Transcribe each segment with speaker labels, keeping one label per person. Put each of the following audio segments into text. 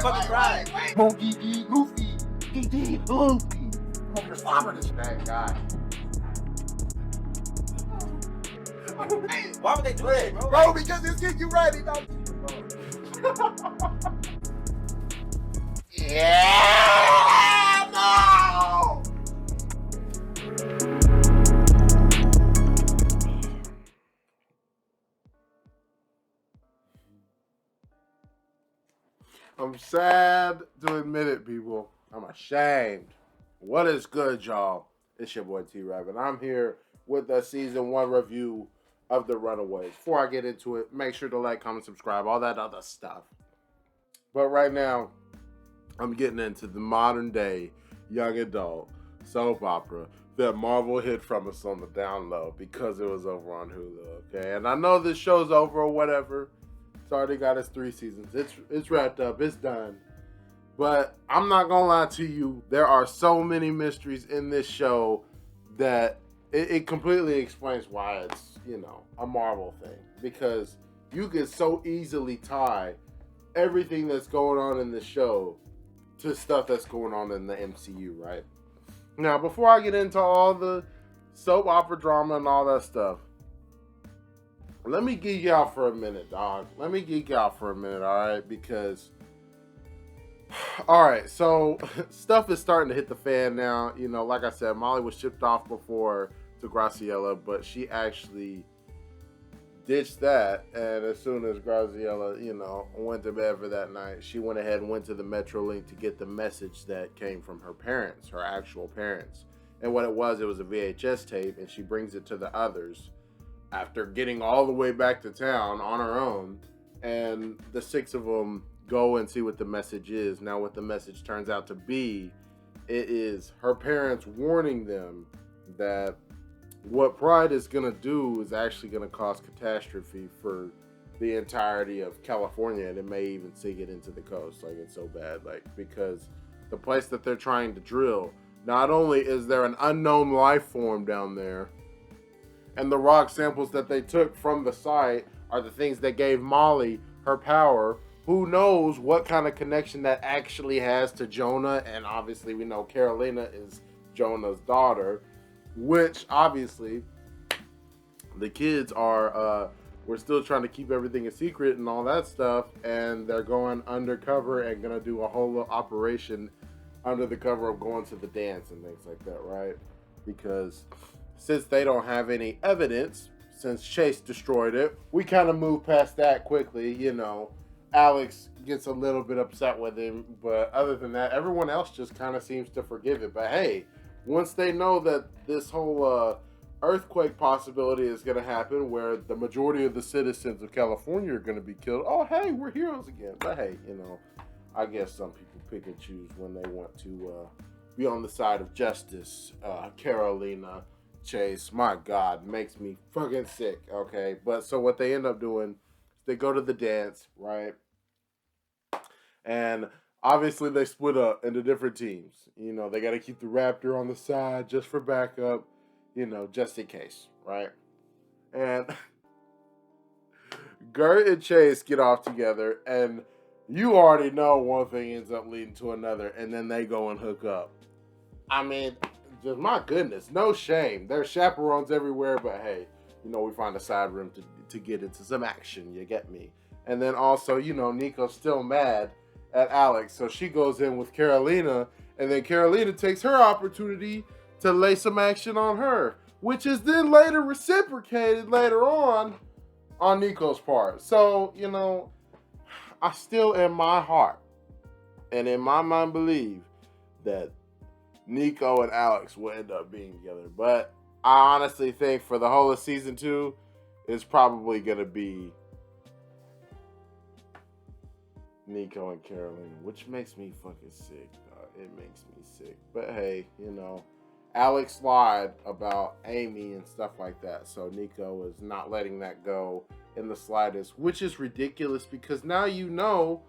Speaker 1: fucking Pride.
Speaker 2: Monkey D. Goofy. D. Goofy. I'm just following this bad guy.
Speaker 1: Why would they do that, bro?
Speaker 2: Bro, because it's get you ready, don't Yeah, no! I'm sad to admit it, people. I'm ashamed. What is good, y'all? It's your boy T-Rav, and I'm here with the season 1 review of the Runaways. Before I get into it, make sure to like, comment, subscribe, all that other stuff. But right now, I'm getting into the modern day young adult soap opera that Marvel hid from us on the down low because it was over on Hulu, okay? And I know this show's over or whatever. It's already got its 3 seasons. It's wrapped up. It's done. But I'm not going to lie to you. There are so many mysteries in this show that it completely explains why it's, you know, a Marvel thing. Because you can so easily tie everything that's going on in the show to stuff that's going on in the MCU, right? Now, before I get into all the soap opera drama and all that stuff, let me geek out for a minute, dog. Let me geek out for a minute, all right? Because, all right, so stuff is starting to hit the fan now. You know, like I said, Molly was shipped off before to Graciela, but she actually ditched that. And as soon as Graciela, you know, went to bed for that night, she went ahead and went to the Metrolink to get the message that came from her parents, her actual parents. And what it was a VHS tape, and she brings it to the others after getting all the way back to town on her own, and the 6 of them go and see what the message is. Now, what the message turns out to be, it is her parents warning them that what Pride is going to do is actually going to cause catastrophe for the entirety of California, and it may even sink it into the coast. Like, it's so bad, like, because the place that they're trying to drill, not only is there an unknown life form down there, and the rock samples that they took from the site are the things that gave Molly her power. Who knows what kind of connection that actually has to Jonah? And obviously we know Carolina is Jonah's daughter, which obviously the kids are, we're still trying to keep everything a secret and all that stuff. And they're going undercover and going to do a whole little operation under the cover of going to the dance and things like that, right? Because since they don't have any evidence, since Chase destroyed it, we kind of move past that quickly, you know. Alex gets a little bit upset with him, but other than that, everyone else just kind of seems to forgive it. But hey, once they know that this whole earthquake possibility is going to happen, where the majority of the citizens of California are going to be killed, oh, hey, we're heroes again. But hey, you know, I guess some people pick and choose when they want to be on the side of justice. Carolina, Chase, my God, makes me fucking sick, okay? But so what they end up doing, they go to the dance, right? And obviously they split up into different teams. You know, they got to keep the Raptor on the side just for backup, you know, just in case, right? And Gert and Chase get off together, and you already know one thing ends up leading to another, and then they go and hook up. I mean, just my goodness, no shame. There's chaperones everywhere, but hey, you know, we find a side room to get into some action, you get me? And then also, you know, Nico's still mad at Alex, so she goes in with Carolina, and then Carolina takes her opportunity to lay some action on her, which is then later reciprocated later on Nico's part. So, you know, I still in my heart and in my mind believe that Nico and Alex will end up being together. But I honestly think for the whole of season 2, it's probably going to be Nico and Carolina, which makes me fucking sick. It makes me sick. But hey, you know, Alex lied about Amy and stuff like that. So Nico is not letting that go in the slightest, which is ridiculous because now you know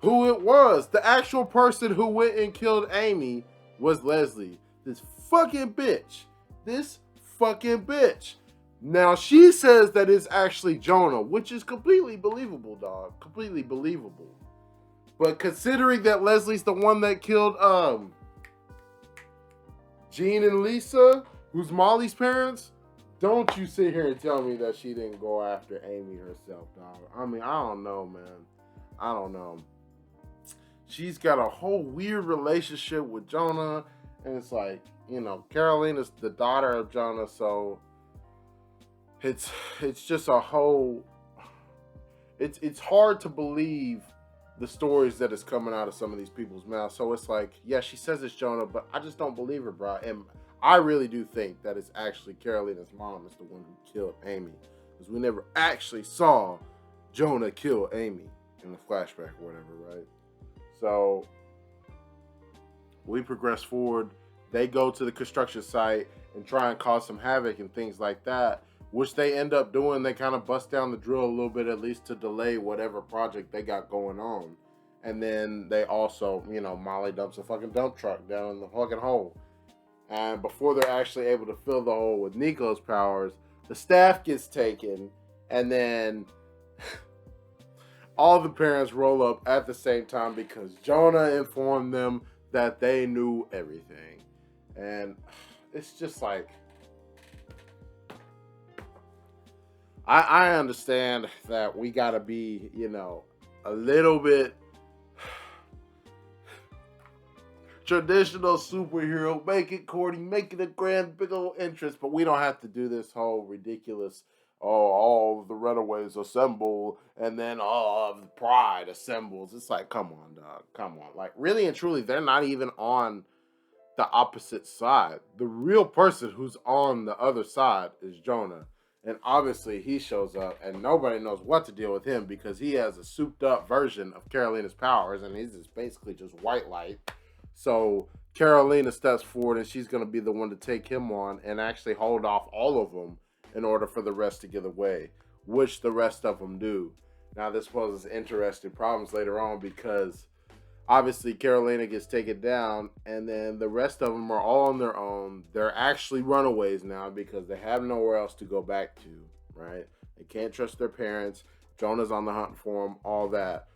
Speaker 2: who it was. The actual person who went and killed Amy was Leslie. This fucking bitch. Now she says that it's actually Jonah, which is completely believable, dog. Completely believable. But considering that Leslie's the one that killed Jean and Lisa, who's Molly's parents, don't you sit here and tell me that she didn't go after Amy herself, dog. I mean, I don't know, man. I don't know. She's got a whole weird relationship with Jonah, and it's like, you know, Carolina's the daughter of Jonah, so it's just a whole. It's hard to believe the stories that is coming out of some of these people's mouths. So it's like, yeah, she says it's Jonah, but I just don't believe her, bro. And I really do think that it's actually Carolina's mom is the one who killed Amy, because we never actually saw Jonah kill Amy in the flashback or whatever, right? So we progress forward. They go to the construction site and try and cause some havoc and things like that, which they end up doing. They kind of bust down the drill a little bit, at least to delay whatever project they got going on. And then they also, you know, Molly dumps a fucking dump truck down in the fucking hole. And before they're actually able to fill the hole with Nico's powers, the staff gets taken, and then all the parents roll up at the same time because Jonah informed them that they knew everything. And it's just like, I understand that we gotta be, you know, a little bit traditional superhero, make it corny, make it a grand big old interest, but we don't have to do this whole ridiculous, all of the Runaways assemble and then all of the Pride assembles. It's like, come on, dog, come on. Like, really and truly, they're not even on the opposite side. The real person who's on the other side is Jonah. And obviously he shows up and nobody knows what to deal with him because he has a souped up version of Carolina's powers and he's just basically just white light. So Carolina steps forward and she's going to be the one to take him on and actually hold off all of them in order for the rest to get away, which the rest of them do. Now this poses interesting problems later on because obviously Carolina gets taken down and then the rest of them are all on their own. They're actually runaways now because they have nowhere else to go back to, right? They can't trust their parents. Jonah's on the hunt for them, all that.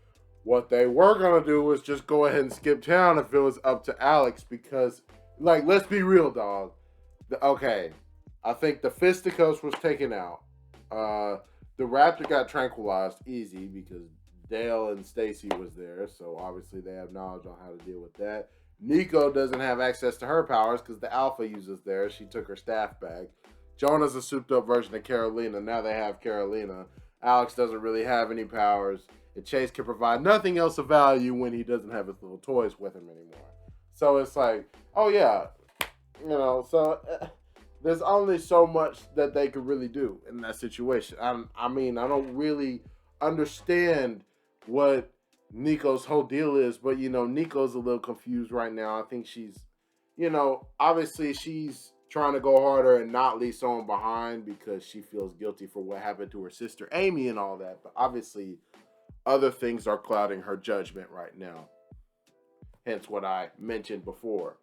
Speaker 2: What they were going to do was just go ahead and skip town if it was up to Alex because, like, let's be real, dog. Okay, I think the Fisticuffs was taken out. The Raptor got tranquilized easy because Dale and Stacy was there, so obviously they have knowledge on how to deal with that. Nico doesn't have access to her powers because the Alpha uses theirs. She took her staff back. Jonah's a souped up version of Carolina. Now they have Carolina. Alex doesn't really have any powers. And Chase can provide nothing else of value when he doesn't have his little toys with him anymore. So it's like, oh yeah, you know, so there's only so much that they could really do in that situation. I mean, I don't really understand what Nico's whole deal is, but you know, Nico's a little confused right now. I think she's, you know, obviously she's trying to go harder and not leave someone behind because she feels guilty for what happened to her sister Amy and all that. But obviously other things are clouding her judgment right now. Hence what I mentioned before.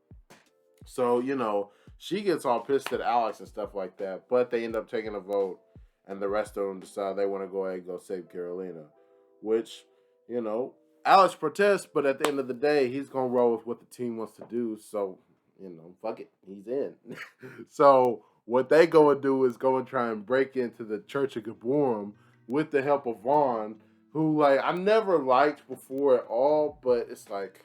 Speaker 2: So, you know, she gets all pissed at Alex and stuff like that, but they end up taking a vote and the rest of them decide they want to go ahead and go save Carolina, which, you know, Alex protests, but at the end of the day, he's going to roll with what the team wants to do. So, you know, fuck it. He's in. So what they go and do is go and try and break into the Church of Gabborim with the help of Vaughn, who, like, I never liked before at all, but it's like,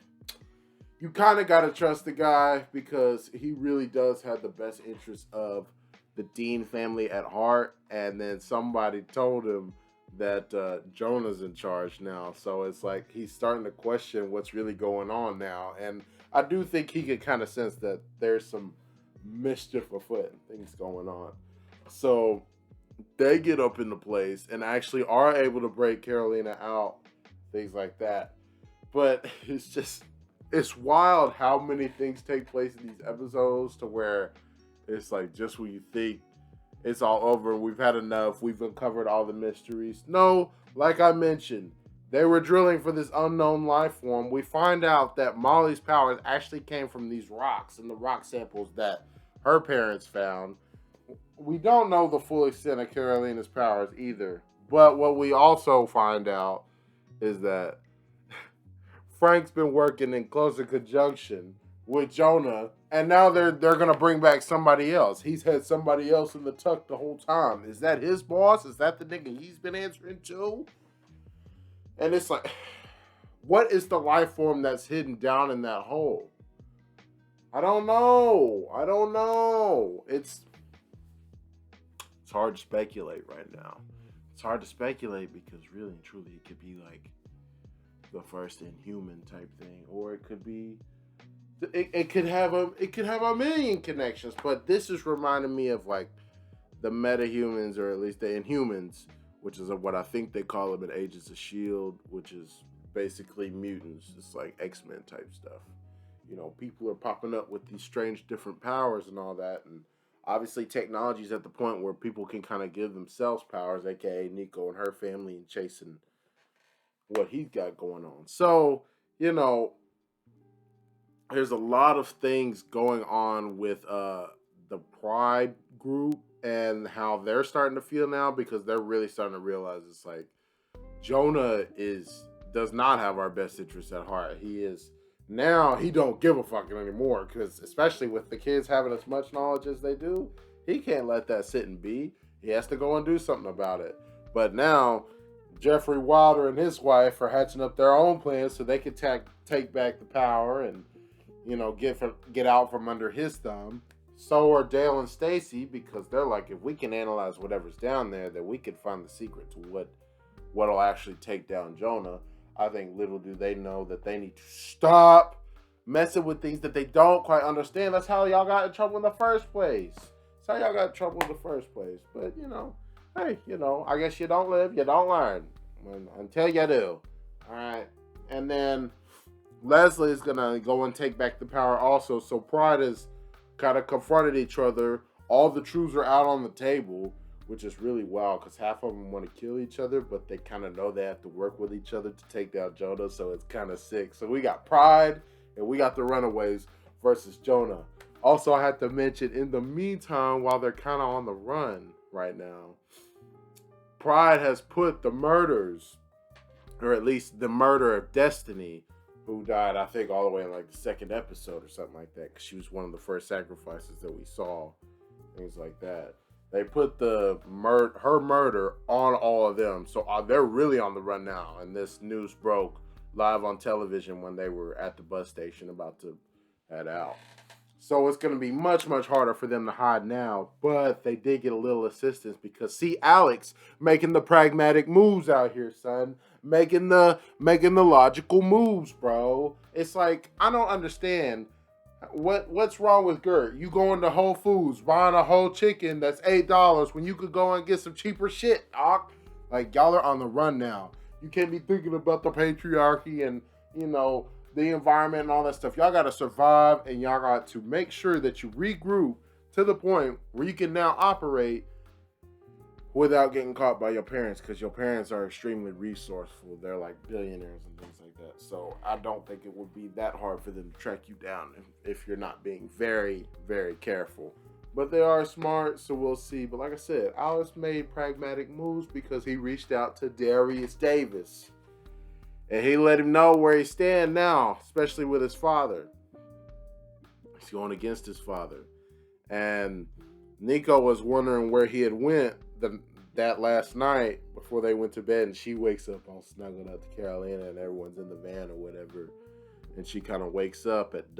Speaker 2: you kind of got to trust the guy because he really does have the best interest of the Dean family at heart. And then somebody told him that Jonah's in charge now. So it's like he's starting to question what's really going on now. And I do think he could kind of sense that there's some mischief afoot and things going on. So they get up in the place and actually are able to break Carolina out, things like that. But it's just, it's wild how many things take place in these episodes to where it's like just when you think it's all over, we've had enough, we've uncovered all the mysteries. No, like I mentioned, they were drilling for this unknown life form. We find out that Molly's powers actually came from these rocks and the rock samples that her parents found. We don't know the full extent of Carolina's powers either. But what we also find out is that Frank's been working in closer conjunction with Jonah, and now they're gonna bring back somebody else. He's had somebody else in the tuck the whole time. Is that his boss? Is that the nigga he's been answering to? And it's like, what is the life form that's hidden down in that hole? I don't know. It's hard to speculate right now. It's hard to speculate because really and truly it could be like the first Inhuman type thing, or it could be it could have a million connections. But this is reminding me of like the metahumans, or at least the Inhumans, which is what I think they call them in Agents of S.H.I.E.L.D., which is basically mutants. It's like X-Men type stuff. You know, people are popping up with these strange different powers and all that, and obviously technology is at the point where people can kind of give themselves powers, aka Nico and her family, and chasing what he's got going on. So, you know, there's a lot of things going on with the Pride group and how they're starting to feel now, because they're really starting to realize it's like Jonah does not have our best interests at heart. He don't give a fucking anymore, because especially with the kids having as much knowledge as they do, he can't let that sit and be. He has to go and do something about it. But now Jeffrey Wilder and his wife are hatching up their own plans so they can take back the power and, you know, get out from under his thumb. So are Dale and Stacy, because they're like, if we can analyze whatever's down there, then we can find the secret to what'll actually take down Jonah. I think little do they know that they need to stop messing with things that they don't quite understand. That's how y'all got in trouble in the first place. But, you know, hey, you know, I guess you don't live, you don't learn. Until you do. All right. And then Leslie is going to go and take back the power also. So Pride has kind of confronted each other. All the truths are out on the table, which is really wild, because half of them want to kill each other, but they kind of know they have to work with each other to take down Jonah, so it's kind of sick. So we got Pride, and we got the Runaways versus Jonah. Also, I had to mention, in the meantime, while they're kind of on the run right now, Pride has put the murders, or at least the murder of Destiny, who died, I think, all the way in like the second episode or something like that, because she was one of the first sacrifices that we saw, things like that. They put her murder on all of them. So they're really on the run now. And this news broke live on television when they were at the bus station about to head out. So it's going to be much, much harder for them to hide now. But they did get a little assistance, because see Alex making the pragmatic moves out here, son. Making the logical moves, bro. It's like, I don't understand. What's wrong with Gert? You going to Whole Foods, buying a whole chicken that's $8 when you could go and get some cheaper shit, doc. Like, y'all are on the run now. You can't be thinking about the patriarchy and, you know, the environment and all that stuff. Y'all got to survive, and y'all got to make sure that you regroup to the point where you can now operate without getting caught by your parents, because your parents are extremely resourceful. They're like billionaires and things like that. So I don't think it would be that hard for them to track you down if you're not being very, very careful. But they are smart, so we'll see. But like I said, Alice made pragmatic moves because he reached out to Darius Davis. And he let him know where he stands now, especially with his father. He's going against his father. And Nico was wondering where he had went that last night before they went to bed, and she wakes up all snuggled up to Carolina, and everyone's in the van or whatever, and she kind of wakes up at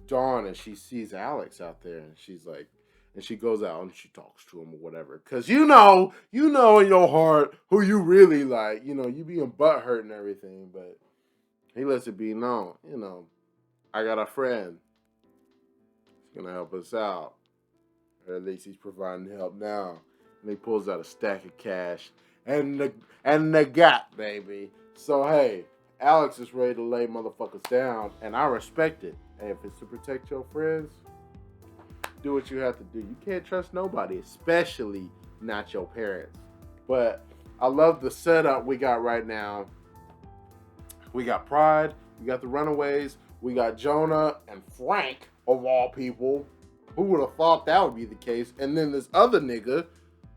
Speaker 2: dawn, and she sees Alex out there, and she's like, and she goes out and she talks to him or whatever, because you know in your heart who you really like, you being butthurt and everything, but he lets it be known, I got a friend. He's gonna help us out. Or at least he's providing help now. And he pulls out a stack of cash and the gap, baby. So hey, Alex is ready to lay motherfuckers down, and I respect it. Hey, if it's to protect your friends, do what you have to do. You can't trust nobody, especially not your parents. But I love the setup we got right now. We got Pride, we got the Runaways, we got Jonah and Frank, of all people. Who would have thought that would be the case? And then this other nigga,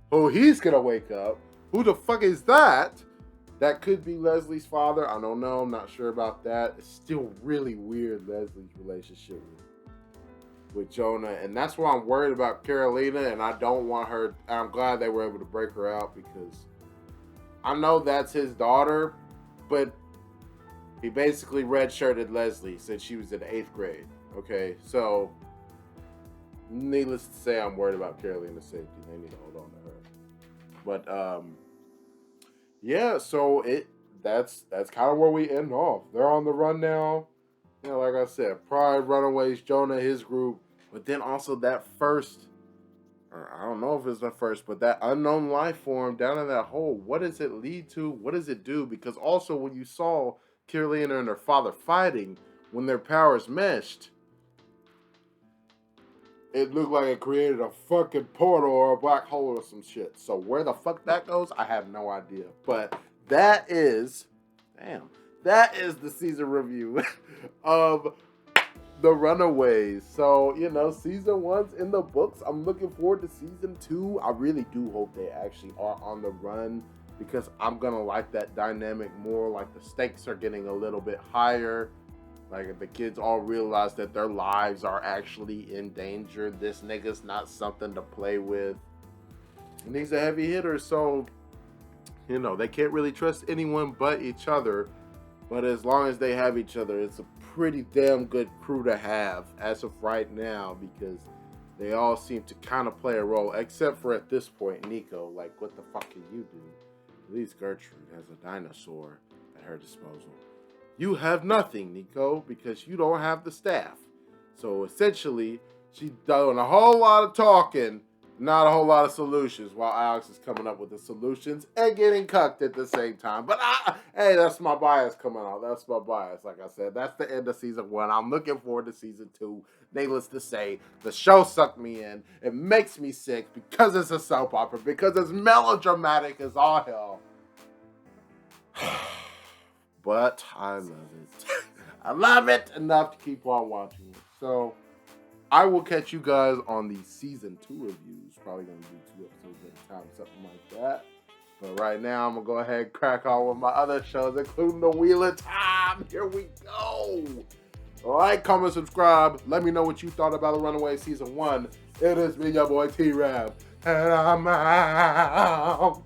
Speaker 2: who he's gonna wake up. Who the fuck is that? That could be Leslie's father. I don't know. I'm not sure about that. It's still really weird, Leslie's relationship with Jonah. And that's why I'm worried about Carolina, and I don't want her. I'm glad they were able to break her out because I know that's his daughter, but he basically redshirted Leslie since she was in 8th grade. Okay, so needless to say, I'm worried about Carolina's safety. They need to hold on to her. But yeah, so that's kind of where we end off. They're on the run now. You know, like I said, Pride, Runaways, Jonah, his group, but then also that first, or I don't know if it's the first, but that unknown life form down in that hole. What does it lead to? What does it do? Because also when you saw Carolina and her father fighting, when their powers meshed, it looked like it created a fucking portal or a black hole or some shit. So where the fuck that goes, I have no idea. But that is the season review of The Runaways. So, you know, season 1's in the books. I'm looking forward to season 2. I really do hope they actually are on the run because I'm gonna like that dynamic more. Like the stakes are getting a little bit higher. Like if the kids all realize that their lives are actually in danger. This nigga's not something to play with. And he's a heavy hitter, so you know, they can't really trust anyone but each other. But as long as they have each other, it's a pretty damn good crew to have as of right now because they all seem to kind of play a role, except for at this point, Nico. Like, what the fuck can you do? At least Gertrude has a dinosaur at her disposal. You have nothing, Nico, because you don't have the staff. So essentially, she's done a whole lot of talking, not a whole lot of solutions, while Alex is coming up with the solutions and getting cucked at the same time. But hey, that's my bias coming out. That's my bias. Like I said, that's the end of season 1. I'm looking forward to season 2. Needless to say, the show sucked me in. It makes me sick because it's a soap opera, because it's melodramatic as all hell. But I love it. I love it enough to keep on watching it. So I will catch you guys on the season 2 reviews. Probably going to do 2 episodes at a time, something like that. But right now, I'm going to go ahead and crack on with my other shows, including The Wheel of Time. Here we go. Like, comment, subscribe. Let me know what you thought about The Runaways Season 1. It has been your boy T-Rav, and I'm out.